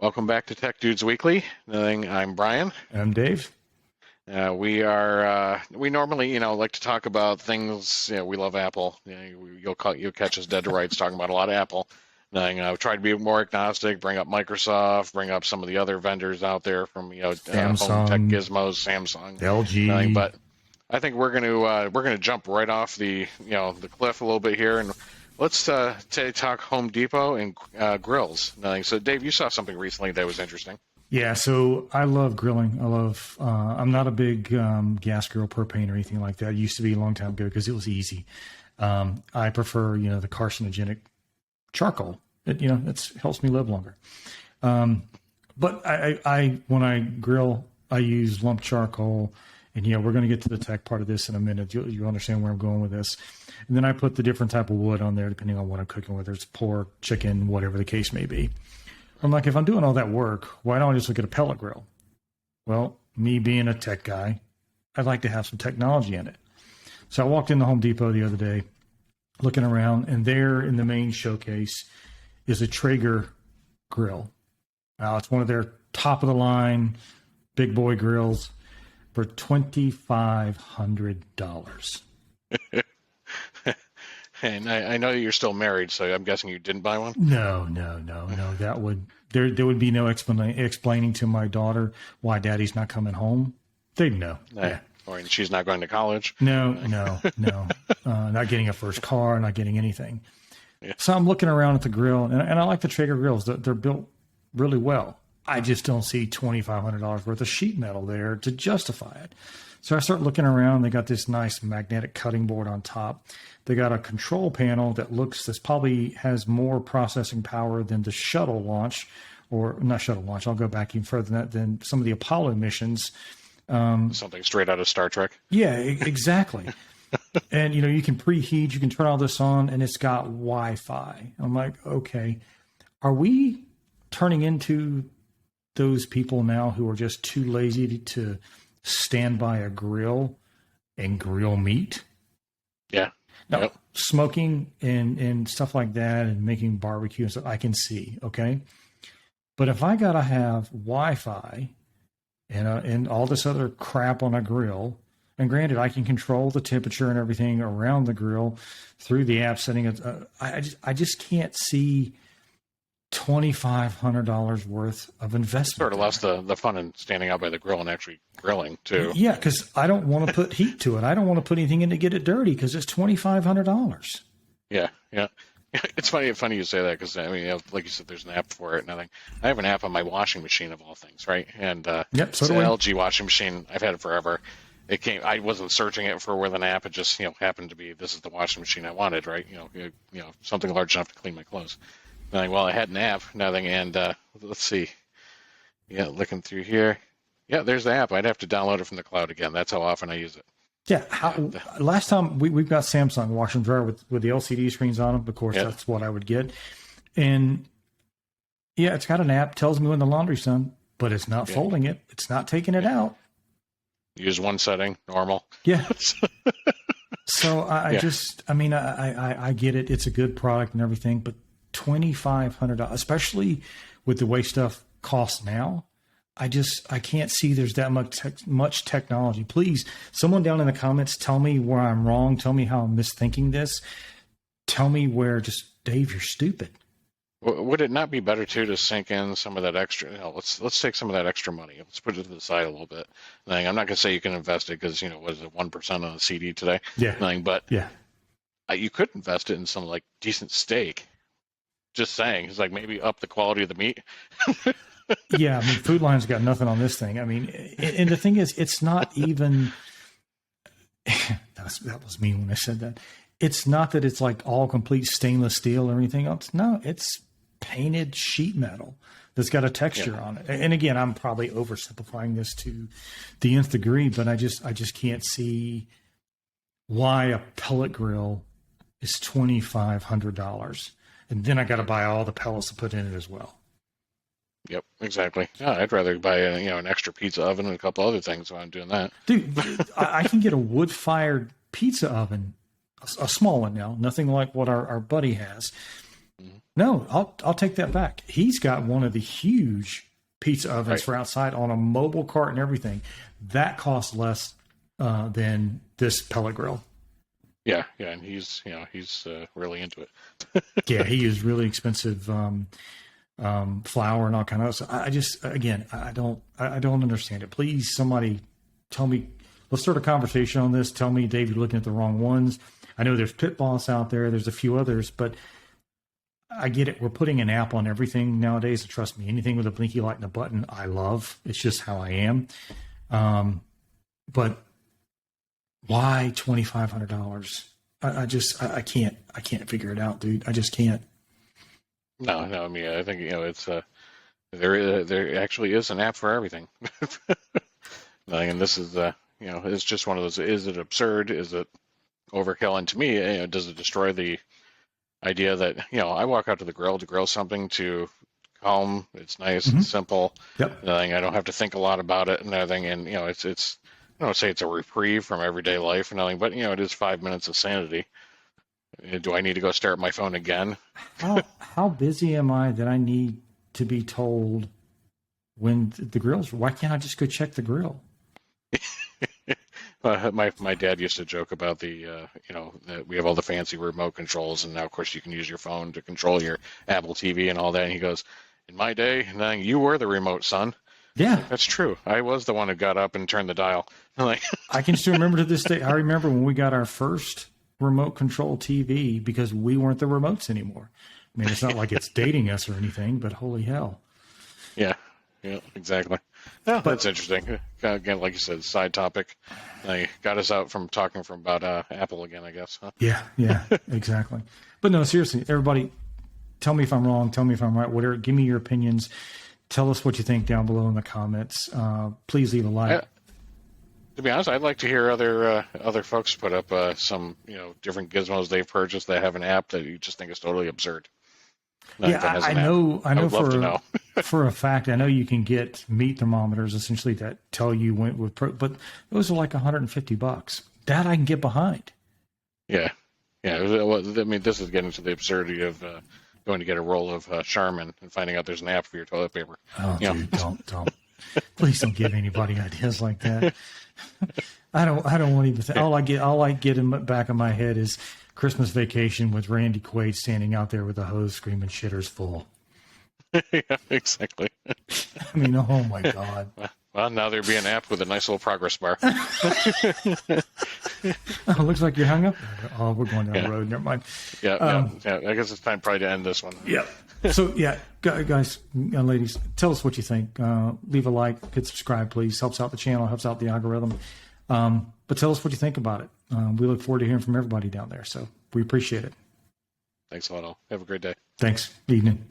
Welcome back to Tech Dudes Weekly. I'm Brian. I'm Dave. We normally, like to talk about things. We love Apple. You'll catch us dead to rights talking about a lot of Apple. Try to be more agnostic, bring up Microsoft, bring up some of the other vendors out there from home tech gizmos, Samsung, LG. But I think we're gonna jump right off the cliff a little bit here, and let's talk Home Depot and grills. So Dave, you saw something recently that was interesting. Yeah, so I love grilling. I'm not a big gas grill, propane, or anything like that. I used to be a long time ago because it was easy. I prefer, the carcinogenic charcoal. It helps me live longer. But I when I grill, I use lump charcoal. And we're going to get to the tech part of this in a minute. You understand where I'm going with this. And then I put the different type of wood on there, depending on what I'm cooking, whether it's pork, chicken, whatever the case may be. I'm like, if I'm doing all that work, why don't I just look at a pellet grill? Well, me being a tech guy, I'd like to have some technology in it. So I walked into Home Depot the other day, looking around, and there in the main showcase is a Traeger grill. Now, it's one of their top of the line big boy grills for $2,500. And I know you're still married, so I'm guessing you didn't buy one? No. That there would be no explaining to my daughter why daddy's not coming home. They'd know. Yeah. Or she's not going to college? No. Not getting a first car, not getting anything. Yeah. So I'm looking around at the grill, and I like the Traeger grills. They're built really well. I just don't see $2,500 worth of sheet metal there to justify it. So I start looking around. They got this nice magnetic cutting board on top. They got a control panel this probably has more processing power than the shuttle launch, or not shuttle launch. I'll go back even further than that, than some of the Apollo missions. Something straight out of Star Trek. Yeah, exactly. And, you can preheat, you can turn all this on, and it's got Wi-Fi. I'm like, okay, are we turning into those people now who are just too lazy to stand by a grill and grill meat? Yeah. Now, yep. Smoking and stuff like that and making barbecue and stuff, I can see, okay? But if I got to have Wi-Fi and all this other crap on a grill, and granted, I can control the temperature and everything around the grill through the app setting, I just can't see $2,500 worth of investment. Sort of less the fun in standing out by the grill and actually grilling too. Yeah, because I don't want to put heat to it. I don't want to put anything in to get it dirty because it's $2,500. Yeah. It's funny you say that because like you said, there's an app for it. And I have an app on my washing machine of all things, right? And yep, so it's an LG washing machine. I've had it forever. It came. I wasn't searching it with an app. It just happened to be this is the washing machine I wanted, right? Something large enough to clean my clothes. Well, I had an app, and let's see. Yeah, looking through here. Yeah, there's the app. I'd have to download it from the cloud again. That's how often I use it. Yeah. Last time we've got Samsung wash and dryer with the LCD screens on them. Of course, That's what I would get. And yeah, it's got an app, tells me when the laundry's done, but it's not folding it. It's not taking it out. Use one setting, normal. Yeah. So I get it. It's a good product and everything, but $2,500, especially with the way stuff costs now. I can't see there's that much technology. Please, someone down in the comments, tell me where I'm wrong. Tell me how I'm misthinking this. Tell me where Dave, you're stupid. Would it not be better too to sink in some of that extra? Let's take some of that extra money. Let's put it to the side a little bit. I'm not going to say you can invest it because what is it, 1% on a CD today? Yeah. But you could invest it in some decent steak. Just saying, it's maybe up the quality of the meat. Yeah, Food Lion's got nothing on this thing. And the thing is, it's not even. That was me when I said that. It's not that it's all complete stainless steel or anything else. No, it's painted sheet metal that's got a texture on it. And again, I'm probably oversimplifying this to the nth degree, but I just can't see why a pellet grill is $2,500. And then I got to buy all the pellets to put in it as well. Yep, exactly. Yeah, I'd rather buy an extra pizza oven and a couple other things while I'm doing that. Dude, I can get a wood-fired pizza oven, a small one now, nothing like what our buddy has. No, I'll take that back. He's got one of the huge pizza ovens for outside on a mobile cart and everything. That costs less than this pellet grill. Yeah, and he's really into it. Yeah, he is really expensive flour and all kind of stuff. I just, again, I don't understand it. Please, somebody tell me. Let's start a conversation on this. Tell me, Dave, you're looking at the wrong ones. I know there's Pit Boss out there. There's a few others, but I get it. We're putting an app on everything nowadays. And trust me, anything with a blinky light and a button, I love. It's just how I am. But why $2,500? I can't figure it out, dude. I just can't. No. I mean, I think it's there actually is an app for everything. And this is it's just one of those. Is it absurd? Is it overkill? And to me, does it destroy the idea that I walk out to the grill to grill something to home. It's nice, it's simple. Yep. I don't have to think a lot about it and everything. And it's I don't say it's a reprieve from everyday life and everything, but it is 5 minutes of sanity. Do I need to go stare at my phone again? How busy am I that I need to be told when the grill's? Why can't I just go check the grill? My dad used to joke about that we have all the fancy remote controls, and now of course you can use your phone to control your Apple TV and all that. And he goes, "In my day, you were the remote, son." Yeah, that's true. I was the one who got up and turned the dial. I can still remember to this day. I remember when we got our first remote control TV because we weren't the remotes anymore. I mean, it's not like it's dating us or anything, but holy hell. Yeah, exactly. Yeah, that's interesting. Again, like you said, side topic. Got us out from talking about Apple again, I guess. Huh? Yeah, exactly. But no, seriously, everybody, tell me if I'm wrong. Tell me if I'm right. Whatever. Give me your opinions. Tell us what you think down below in the comments. Please leave a like. To be honest, I'd like to hear other folks put up some different gizmos they've purchased that have an app that you just think is totally absurd. I know for a fact, I know you can get meat thermometers essentially that tell you when but those are like $150. That I can get behind. Yeah. I mean, this is getting to the absurdity of going to get a roll of Charmin and finding out there's an app for your toilet paper. Oh, dude, don't. Please don't give anybody ideas like that. I don't want to even think. All I get in the back of my head is Christmas Vacation with Randy Quaid standing out there with a hose screaming "Shitter's full." Yeah, exactly. I mean, oh my God. Well, now there'd be an app with a nice little progress bar. Oh, looks like you're hung up. Oh, we're going down the road. Never mind. Yeah. I guess it's time probably to end this one. Yeah. So, guys and ladies, tell us what you think. Leave a like, hit subscribe, please. Helps out the channel, helps out the algorithm. But tell us what you think about it. We look forward to hearing from everybody down there. So we appreciate it. Thanks a lot, all. Have a great day. Thanks. Evening.